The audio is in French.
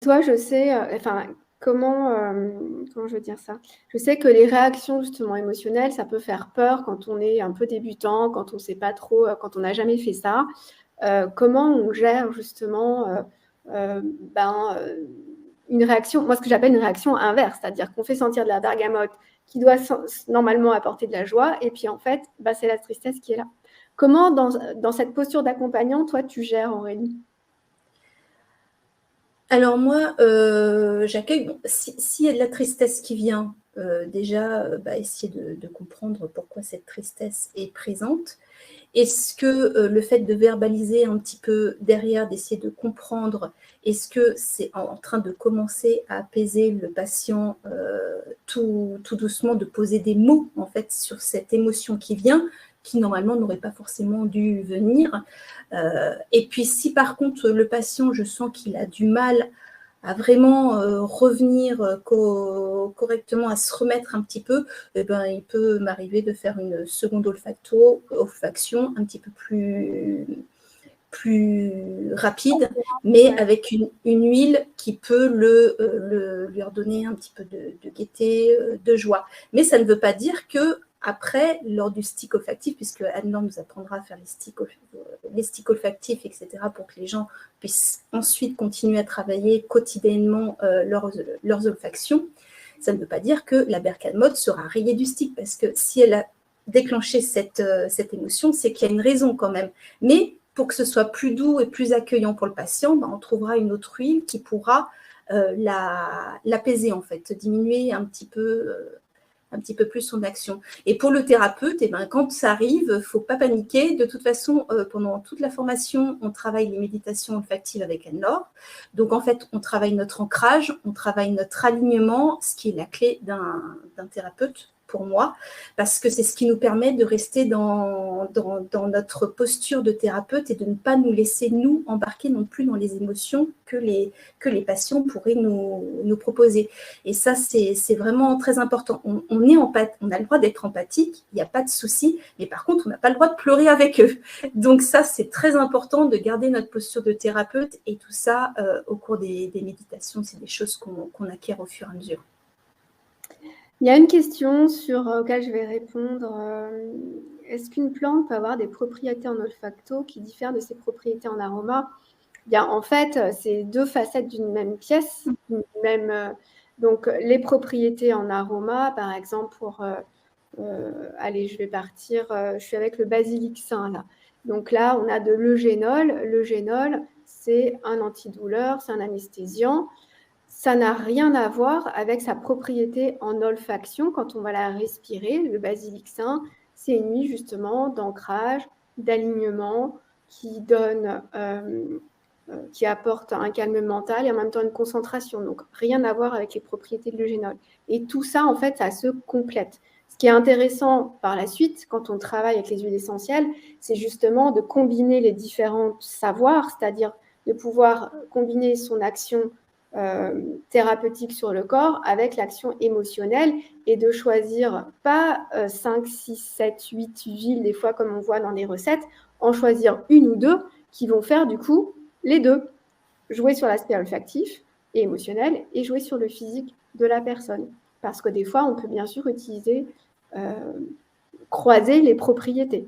toi, je sais, comment je veux dire ça? Je sais que les réactions justement émotionnelles, ça peut faire peur quand on est un peu débutant, quand on ne sait pas trop, quand on n'a jamais fait ça. Comment on gère justement une réaction, moi ce que j'appelle une réaction inverse, c'est-à-dire qu'on fait sentir de la bergamote qui doit normalement apporter de la joie, et puis en fait, c'est la tristesse qui est là. Comment dans cette posture d'accompagnant, toi, tu gères, Aurélie? Alors moi, j'accueille, s'il y a de la tristesse qui vient, déjà, essayer de comprendre pourquoi cette tristesse est présente. Est-ce que le fait de verbaliser un petit peu derrière, d'essayer de comprendre, est-ce que c'est en train de commencer à apaiser le patient tout doucement, de poser des mots en fait sur cette émotion qui vient, qui normalement n'aurait pas forcément dû venir. Et puis si par contre le patient, je sens qu'il a du mal à vraiment revenir correctement, à se remettre un petit peu, il peut m'arriver de faire une seconde olfaction un petit peu plus rapide, mais avec une huile qui peut lui redonner un petit peu de gaieté, de joie. Mais ça ne veut pas dire que après, lors du stick olfactif, puisque Anne-Laure nous apprendra à faire les sticks olfactifs, etc., pour que les gens puissent ensuite continuer à travailler quotidiennement leurs olfactions, ça ne veut pas dire que la bergamote sera rayée du stick, parce que si elle a déclenché cette émotion, c'est qu'il y a une raison quand même. Mais pour que ce soit plus doux et plus accueillant pour le patient, on trouvera une autre huile qui pourra l'apaiser, en fait, diminuer un petit peu plus son action. Et pour le thérapeute, quand ça arrive, il ne faut pas paniquer. De toute façon, pendant toute la formation, on travaille les méditations olfactives avec Anne-Laure. Donc, en fait, on travaille notre ancrage, on travaille notre alignement, ce qui est la clé d'un thérapeute pour moi, parce que c'est ce qui nous permet de rester dans notre posture de thérapeute et de ne pas nous laisser, nous, embarquer non plus dans les émotions que les patients pourraient nous proposer. Et ça, c'est vraiment très important. On a le droit d'être empathique, il n'y a pas de souci, mais par contre, on n'a pas le droit de pleurer avec eux. Donc ça, c'est très important de garder notre posture de thérapeute, et tout ça, au cours des méditations, c'est des choses qu'on acquiert au fur et à mesure. Il y a une question auquel je vais répondre. Est-ce qu'une plante peut avoir des propriétés en olfacto qui diffèrent de ses propriétés en aroma? Bien, en fait, c'est deux facettes d'une même pièce. Donc, les propriétés en aroma, par exemple, allez, je vais partir, je suis avec le basilic sain là. Donc là, on a de l'eugénol. L'eugénol, c'est un antidouleur, c'est un anesthésiant. Ça n'a rien à voir avec sa propriété en olfaction quand on va la respirer. Le basilic sain, c'est une huile justement d'ancrage, d'alignement qui qui apporte un calme mental et en même temps une concentration. Donc rien à voir avec les propriétés de l'eugénol. Et tout ça, en fait, ça se complète. Ce qui est intéressant par la suite, quand on travaille avec les huiles essentielles, c'est justement de combiner les différents savoirs, c'est-à-dire de pouvoir combiner son action thérapeutique sur le corps avec l'action émotionnelle et de choisir pas 5, 6, 7, 8 huiles, des fois comme on voit dans les recettes, en choisir une ou deux qui vont faire du coup les deux. Jouer sur l'aspect olfactif et émotionnel et jouer sur le physique de la personne. Parce que des fois, on peut bien sûr croiser les propriétés.